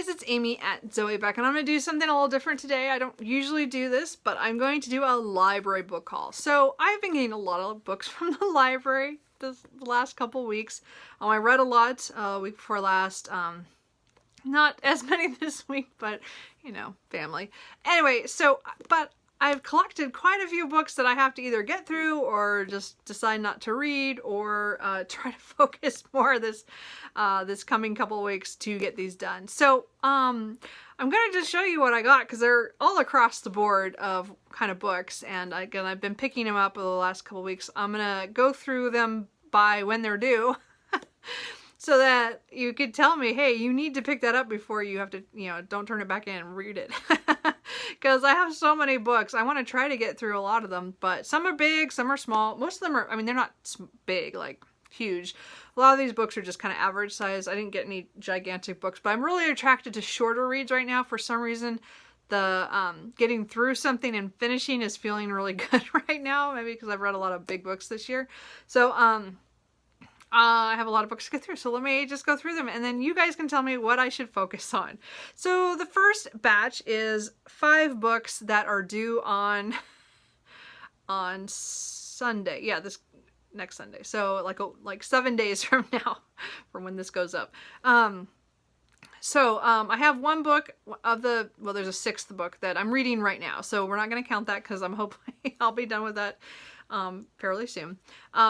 guys, it's Amy at Zoe Beck, and I'm going to do something a little different today. I don't usually do this, but I'm going to do a library book haul. So I've been getting a lot of books from the library the last couple weeks. I read a lot week before last. Not as many this week, but you know, family. Anyway, but I've collected quite a few books that I have to either get through or just decide not to read, or try to focus more this coming couple of weeks to get these done. So I'm gonna just show you what I got, because they're all across the board of kind of books, and again, I've been picking them up over the last couple of weeks. I'm gonna go through them by when they're due. So that you could tell me, hey, you need to pick that up before you have to, you know, don't turn it back in and read it. Because I have so many books. I want to try to get through a lot of them, but some are big, some are small. Most of them are, I mean, they're not big, like huge. A lot of these books are just kind of average size. I didn't get any gigantic books, but I'm really attracted to shorter reads right now. For some reason, the getting through something and finishing is feeling really good right now. Maybe because I've read a lot of big books this year. So, I have a lot of books to get through, so let me just go through them, and then you guys can tell me what I should focus on. So the first batch is 5 books that are due on Sunday. Yeah, this next Sunday. So like 7 days from now, from when this goes up. I have one book of the, well, there's a 6th book that I'm reading right now, so we're not going to count that because I'm hoping I'll be done with that fairly soon.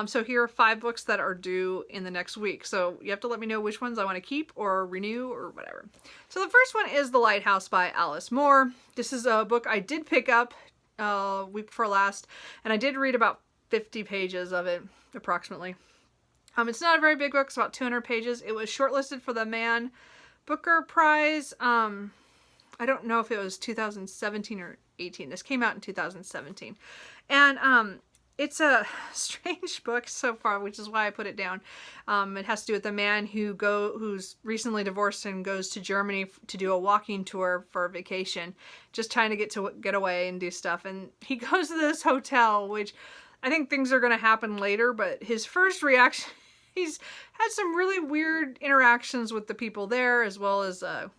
So here are 5 books that are due in the neek week. So you have to let me know which ones I want to keep or renew or whatever. So the first one is The Lighthouse by Alice Moore. This is a book I did pick up week before last, and I did read about 50 pages of it, approximately. It's not a very big book. It's about 200 pages. It was shortlisted for the Man Booker Prize. I don't know if it was 2017 or 18. This came out in 2017. And it's a strange book so far, which is why I put it down. It has to do with a man who's recently divorced and goes to Germany to do a walking tour for a vacation, just trying to get away and do stuff. And he goes to this hotel, which I think things are going to happen later, but his first reaction, he's had some really weird interactions with the people there, as well as a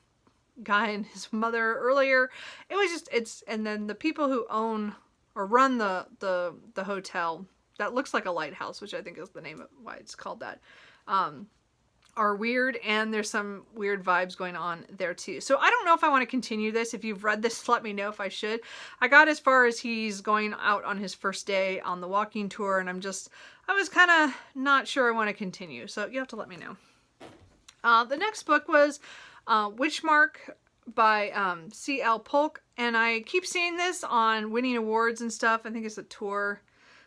guy and his mother earlier. It was just, and then the people who own or run the hotel that looks like a lighthouse, which I think is the name of why it's called that, are weird, and there's some weird vibes going on there too. So I don't know if I want to continue this. If you've read this, let me know if I should. I got as far as he's going out on his first day on the walking tour, and I was kind of not sure I want to continue. So you have to let me know. The next book was Witchmark by C.L. Polk, and I keep seeing this on winning awards and stuff. I think it's a tour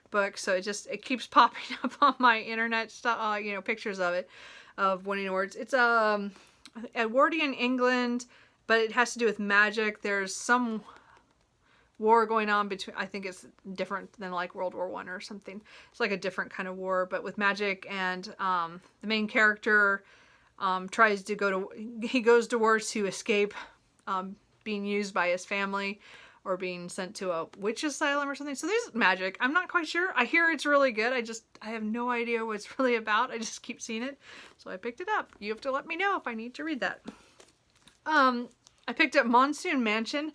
book, so it keeps popping up on my internet stuff, you know, pictures of it, of winning awards. It's Edwardian England, but it has to do with magic. There's some war going on between, I think it's different than like World War I or something. It's like a different kind of war, but with magic, and the main character tries to he goes to war to escape being used by his family or being sent to a witch asylum or something. So there's magic. I'm not quite sure. I hear it's really good. I have no idea what it's really about. I just keep seeing it. So I picked it up. You have to let me know if I need to read that. I picked up Monsoon Mansion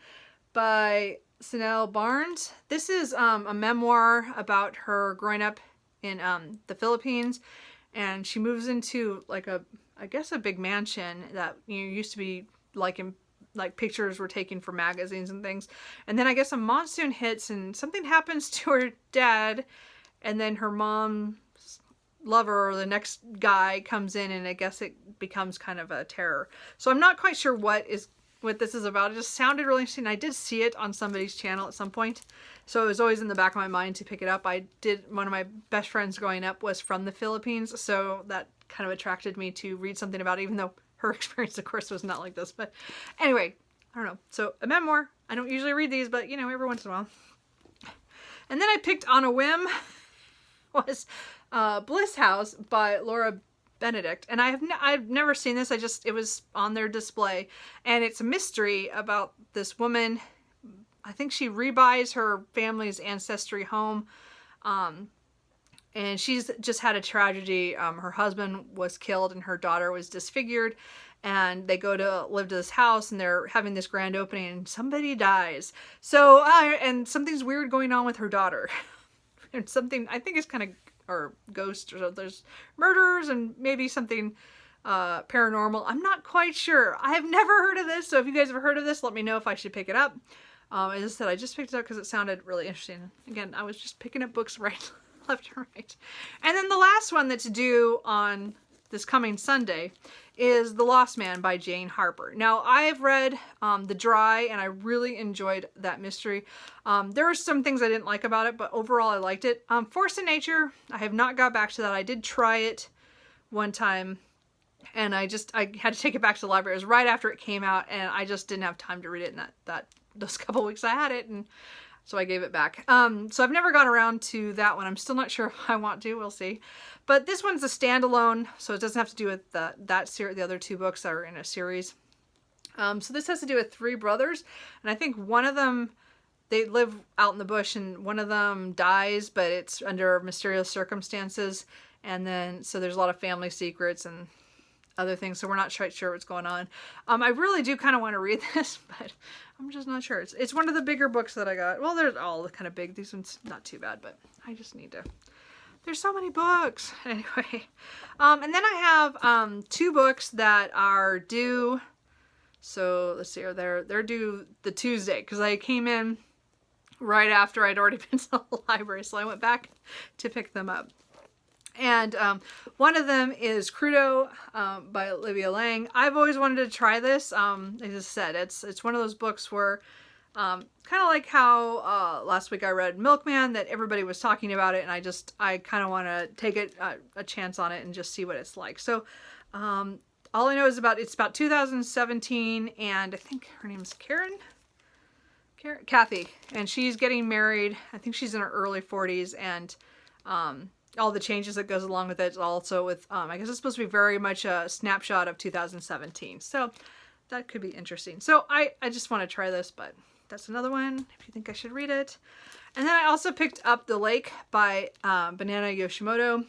by Sanelle Barnes. This is a memoir about her growing up in the Philippines, and she moves into like I guess a big mansion that, you know, used to be like pictures were taken for magazines and things. And then I guess a monsoon hits and something happens to her dad, and then her mom's lover or the next guy comes in, and I guess it becomes kind of a terror. So I'm not quite sure what this is about. It just sounded really interesting. I did see it on somebody's channel at some point, so it was always in the back of my mind to pick it up. One of my best friends growing up was from the Philippines, so that kind of attracted me to read something about it, even though her experience, of course, was not like this. But anyway, I don't know. So a memoir. I don't usually read these, but you know, every once in a while. And then I picked on a whim was Bliss House by Laura Benedict, and I've never seen this. It was on their display, and it's a mystery about this woman. I think she rebuys her family's ancestry home, and she's just had a tragedy. Her husband was killed and her daughter was disfigured, and they go to live to this house and they're having this grand opening and somebody dies. So, and something's weird going on with her daughter. And something, I think it's kind of, or ghost, or there's murders and maybe something paranormal. I'm not quite sure. I have never heard of this, so if you guys have heard of this, let me know if I should pick it up. As I said, I just picked it up because it sounded really interesting. Again, I was just picking up books right, left and right. And then the last one that's due on this coming Sunday is The Lost Man by Jane Harper. Now, I've read The Dry, and I really enjoyed that mystery. There were some things I didn't like about it, but overall I liked it. Force of Nature, I have not got back to that. I did try it one time, and I had to take it back to the library. It was right after it came out, and I just didn't have time to read it in those couple weeks I had it, and so I gave it back. So I've never got around to that one. I'm still not sure if I want to. We'll see. But this one's a standalone, so it doesn't have to do with that series. The other two books are in a series. So this has to do with three brothers, and I think one of them, they live out in the bush, and one of them dies, but it's under mysterious circumstances. And then, so there's a lot of family secrets and other things, so we're not quite sure what's going on. I really do kind of want to read this, but I'm just not sure. It's one of the bigger books that I got. Well, they're all kind of big. These ones not too bad, but I just need to. There's so many books. Anyway, and then I have two books that are due. So let's see, they're due the Tuesday, because I came in right after I'd already been to the library, so I went back to pick them up. And one of them is Crudo by Olivia Lang. I've always wanted to try this. As I said, it's one of those books where kind of like how last week I read Milkman, that everybody was talking about it, and I kind of want to take a chance on it and just see what it's like. So all I know is it's about 2017, and I think her name's Kathy, and she's getting married. I think she's in her early 40s, and all the changes that goes along with it. Also with, I guess it's supposed to be very much a snapshot of 2017. So that could be interesting. So I just want to try this, but that's another one if you think I should read it. And then I also picked up The Lake by Banana Yoshimoto.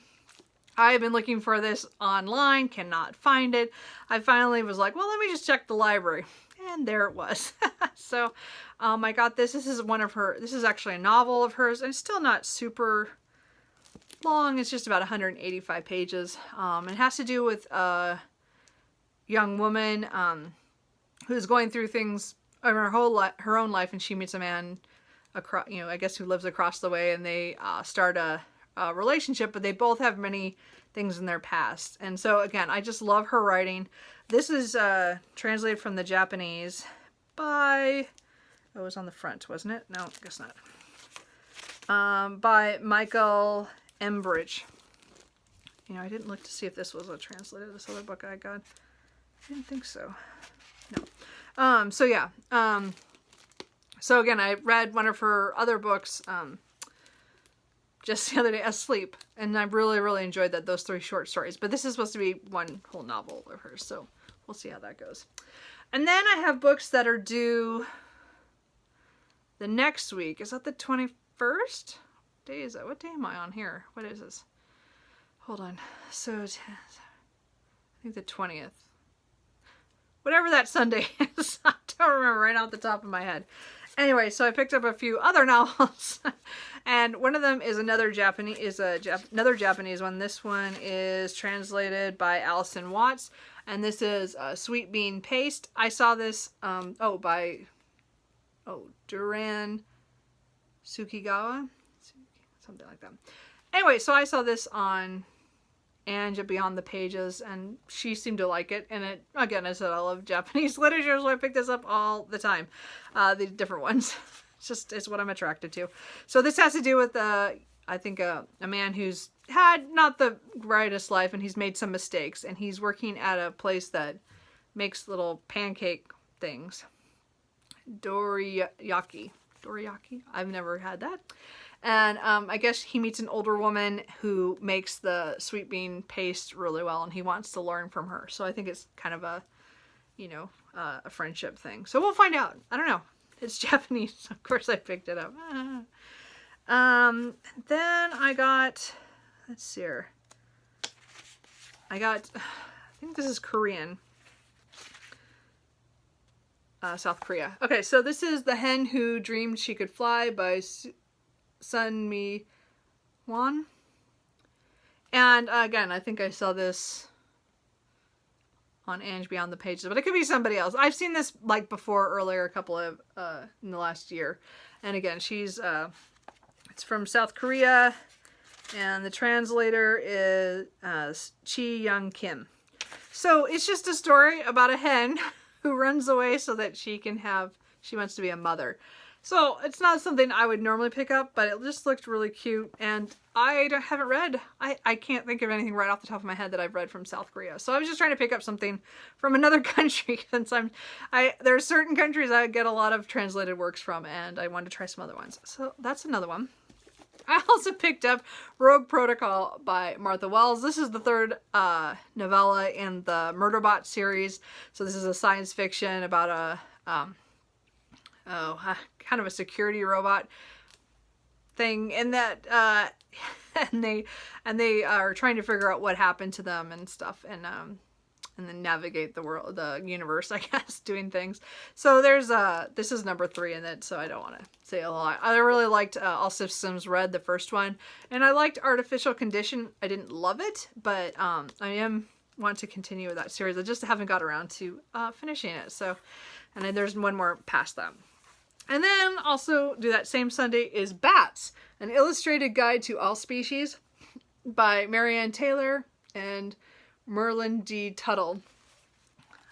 I have been looking for this online, cannot find it. I finally was like, well, let me just check the library. And there it was. So I got this. This is actually a novel of hers, and it's still not super long. It's just about 185 pages. It has to do with a young woman who's going through things in her own life, and she meets a man across, I guess, who lives across the way, and they start a relationship, but they both have many things in their past. And so again, I just love her writing. This is translated from the Japanese by, it was on the front, wasn't it? No, I guess not. By Michael Embridge. I didn't look to see if this was a translated, this other book I got. I didn't think so. No. So yeah. So again, I read one of her other books just the other day, Asleep, and I really, really enjoyed those three short stories. But this is supposed to be one whole novel of hers, so we'll see how that goes. And then I have books that are due the next week. Is that the 21st? Day is that? What day am I on here? What is this? Hold on. So I think the 20th. Whatever that Sunday is. I don't remember right off the top of my head. Anyway, so I picked up a few other novels, and one of them is another Japanese one. This one is translated by Allison Watts, and this is Sweet Bean Paste. I saw this by Duran Sukigawa. Something like that. Anyway, so I saw this on Ange Beyond the Pages, and she seemed to like it. And it, again, I said I love Japanese literature, so I pick this up all the time. The different ones. It's what I'm attracted to. So this has to do with, I think, a man who's had not the greatest life, and he's made some mistakes. And he's working at a place that makes little pancake things. Doriyaki. I've never had that. And I guess he meets an older woman who makes the sweet bean paste really well, and he wants to learn from her. So I think it's kind of a friendship thing. So we'll find out. I don't know. It's Japanese, so of course I picked it up. Then I got, let's see here. I think this is Korean. South Korea. Okay, so this is The Hen Who Dreamed She Could Fly by Sun Mi Hwan. And again, I think I saw this on Ange Beyond the Pages, but it could be somebody else. I've seen this like before earlier, a couple of in the last year. And again, she's it's from South Korea, and the translator is Chi Young Kim. So it's just a story about a hen who runs away so that she wants to be a mother. So it's not something I would normally pick up, but it just looked really cute. And I haven't read, I can't think of anything right off the top of my head that I've read from South Korea. So I was just trying to pick up something from another country, since there are certain countries I get a lot of translated works from, and I wanted to try some other ones. So that's another one. I also picked up Rogue Protocol by Martha Wells. This is the third novella in the Murderbot series. So this is a science fiction about kind of a security robot thing, and that and they are trying to figure out what happened to them and stuff, and then navigate the world, the universe, I guess, doing things. So there's this is number 3 in it, so I don't want to say a lot. I really liked All Systems Red, the first one, and I liked Artificial Condition. I didn't love it, but I want to continue with that series. I just haven't got around to finishing it. So, and then there's one more past that. And then also do that same Sunday is Bats, an illustrated guide to all species by Marianne Taylor and Merlin D. Tuttle.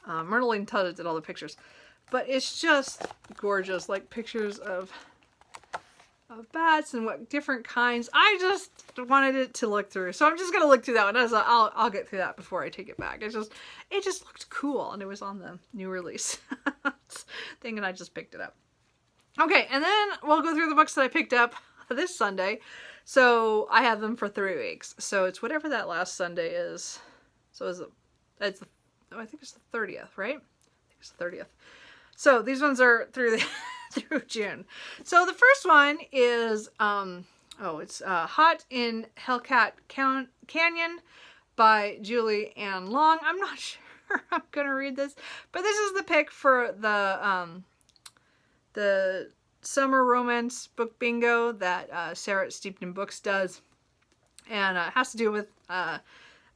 Merlin Tuttle did all the pictures, but it's just gorgeous, like pictures of bats and what different kinds. I just wanted it to look through, so I'm just gonna look through that one. I'll get through that before I take it back. It just looked cool, and it was on the new release thing, and I just picked it up. Okay, and then we'll go through the books that I picked up this Sunday. So I have them for 3 weeks. So it's whatever that last Sunday is. So I think it's the 30th, right? I think it's the 30th. So these ones are through through June. So the first one is it's Hot in Hellcat Canyon by Julie Ann Long. I'm not sure I'm gonna read this, but this is the pick for the summer romance book bingo that Sarah at Steeped in Books does, and it has to do with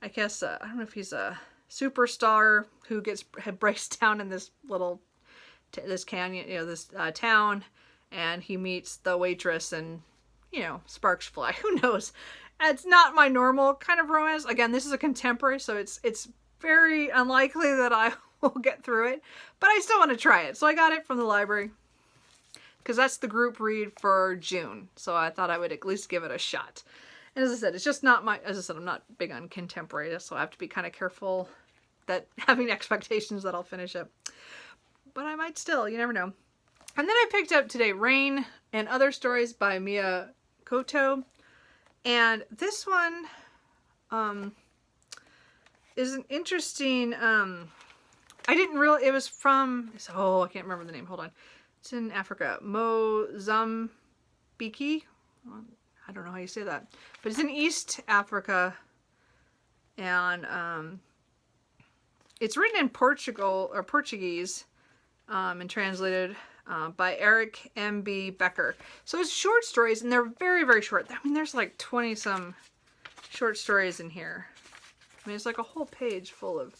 I guess I don't know if he's a superstar who breaks down in this little this canyon, this town, and he meets the waitress, and sparks fly. Who knows? It's not my normal kind of romance. Again, this is a contemporary, so it's very unlikely that I will get through it, but I still want to try it. So I got it from the library, because that's the group read for June. So I thought I would at least give it a shot. And as I said, it's just not I'm not big on contemporary, so I have to be kind of careful that having expectations that I'll finish it. But I might still, you never know. And then I picked up today Rain and Other Stories by Mia Koto. And this one is an interesting, it was from, I can't remember the name, hold on. It's in Africa. Mozambique. I don't know how you say that. But it's in East Africa. And it's written in Portuguese and translated by Eric M.B. Becker. So it's short stories, and they're very, very short. I mean, there's like 20-some short stories in here. I mean, it's like a whole page full of...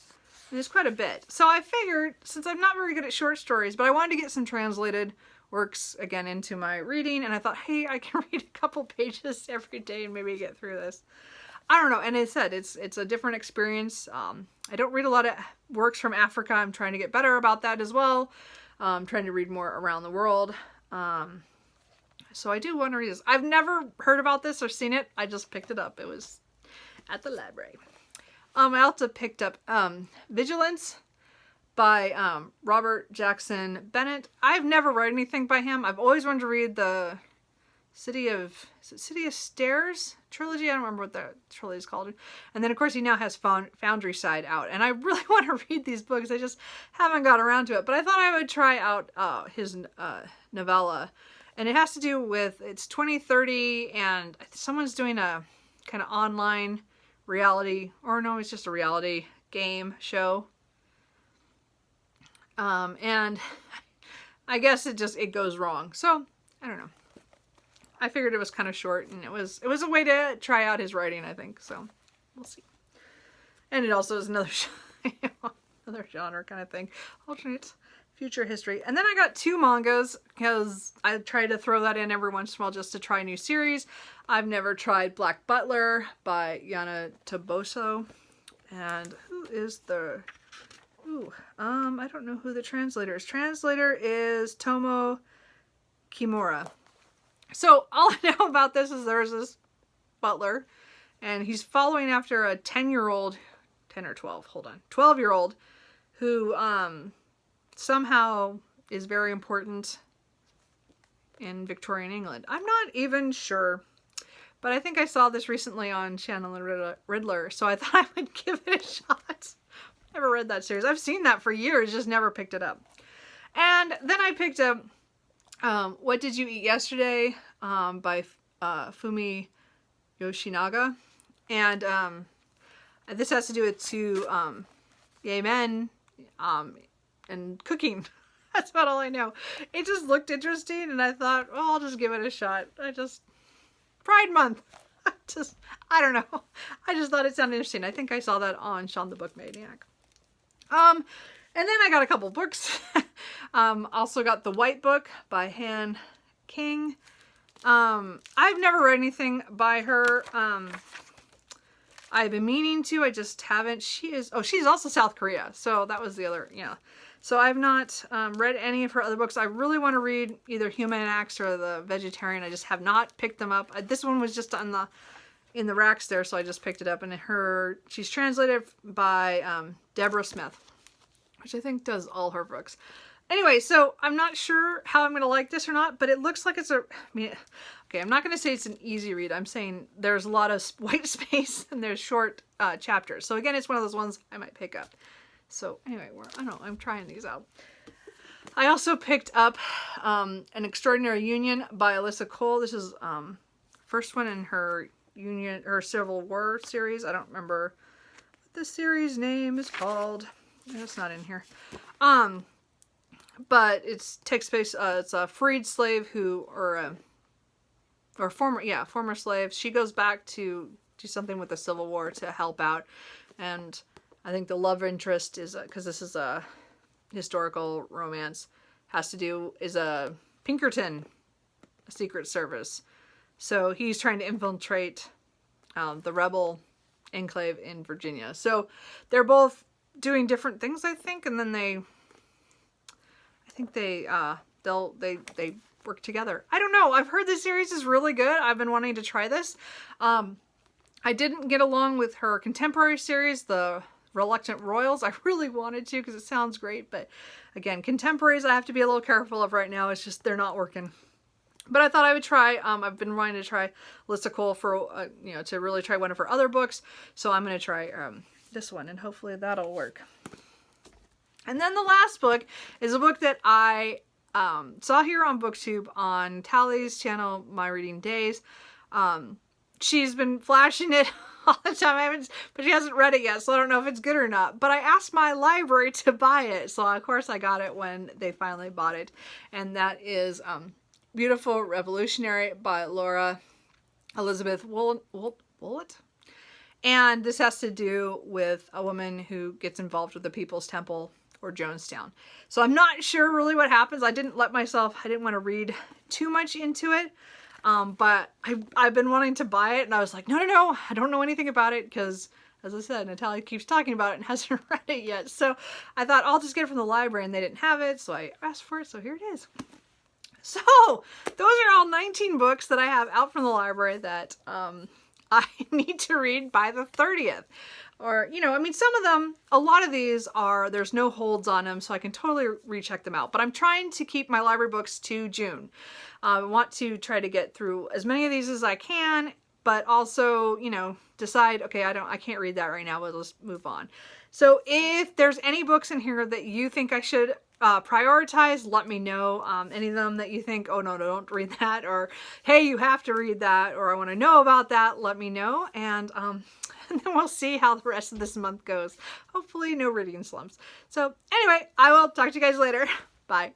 And it's quite a bit. So I figured, since I'm not very good at short stories, but I wanted to get some translated works again into my reading, and I thought, hey, I can read a couple pages every day and maybe get through this. I don't know. And as I said, it's a different experience. I don't read a lot of works from Africa. I'm trying to get better about that as well. I'm trying to read more around the world. So I do want to read this. I've never heard about this or seen it. I just picked it up. It was at the library. I also picked up Vigilance by Robert Jackson Bennett. I've never read anything by him. I've always wanted to read the City of Stairs trilogy. I don't remember what that trilogy is called. And then, of course, he now has Foundry Side out. And I really want to read these books. I just haven't got around to it. But I thought I would try out his novella. And it has to do with, it's 2030, and someone's doing kind of online reality, or no, it's just a reality game show. And I guess it goes wrong. So I don't know. I figured it was kind of short, and it was a way to try out his writing, I think. So we'll see. And it also is another another genre kind of thing, alternate future history. And then I got 2 mangas because I try to throw that in every once in a while just to try a new series. I've never tried Black Butler by Yana Toboso, and who is the I don't know who the translator is. Translator is Tomo Kimura. So all I know about this is there's this butler, and he's following after a 10-year-old, 10 or 12, hold on, 12-year-old, who somehow is very important in Victorian England. I'm not even sure, but I think I saw this recently on Shannon Ridler, so I thought I would give it a shot. Never read that series. I've seen that for years, just never picked it up. And then I picked up What Did You Eat Yesterday by Fumi Yoshinaga. And this has to do with 2 gay men and cooking. That's about all I know. It just looked interesting, and I thought, well, I'll just give it a shot. Pride Month. I don't know. I just thought it sounded interesting. I think I saw that on Shawn the Book Maniac. And then I got a couple books. Also got The White Book by Han King. I've never read anything by her. I've been meaning to, I just haven't. She's also South Korea. So that was the other, yeah. So I've not read any of her other books. I really want to read either Human Acts or The Vegetarian. I just have not picked them up. This one was just in the racks there, so I just picked it up. And she's translated by Deborah Smith, which I think does all her books. Anyway, so I'm not sure how I'm going to like this or not, but it looks like okay, I'm not going to say it's an easy read. I'm saying there's a lot of white space and there's short chapters. So again, it's one of those ones I might pick up. So anyway, I don't know, I'm trying these out. I also picked up An Extraordinary Union by Alyssa Cole. This is first one in her Civil War series. I don't remember what the series name is called. It's not in here. But it takes place, it's a freed slave former slave. She goes back to do something with the Civil War to help out. And I think the love interest is, because this is a historical romance, is a Pinkerton, a Secret Service. So he's trying to infiltrate the rebel enclave in Virginia. So they're both doing different things, I think, and then they work together. I don't know. I've heard this series is really good. I've been wanting to try this. I didn't get along with her contemporary series, The Reluctant Royals. I really wanted to because it sounds great, but again, contemporaries I have to be a little careful of right now. It's just they're not working. But I thought I would try. I've been wanting to try Alyssa Cole for to really try one of her other books. So I'm going to try this one, and hopefully that'll work. And then the last book is a book that I saw here on BookTube on Tally's channel, My Reading Days. She's been flashing it all the time, but she hasn't read it yet, so I don't know if it's good or not. But I asked my library to buy it, so of course I got it when they finally bought it. And that is Beautiful Revolutionary by Laura Elizabeth Willett. And this has to do with a woman who gets involved with the People's Temple or Jonestown. So I'm not sure really what happens. I didn't want to read too much into it. But I've been wanting to buy it, and I was like, no, I don't know anything about it, because, as I said, Natalia keeps talking about it and hasn't read it yet. So I thought I'll just get it from the library, and they didn't have it, so I asked for it, so here it is. So those are all 19 books that I have out from the library that I need to read by the 30th. Or, some of them, a lot of these there's no holds on them, so I can totally recheck them out. But I'm trying to keep my library books to June. I want to try to get through as many of these as I can, but also, decide, okay, I can't read that right now, but let's move on. So if there's any books in here that you think I should prioritize, let me know. Any of them that you think, oh no, don't read that, or hey, you have to read that, or I want to know about that, let me know. And then we'll see how the rest of this month goes. Hopefully no reading slumps. So anyway, I will talk to you guys later. Bye.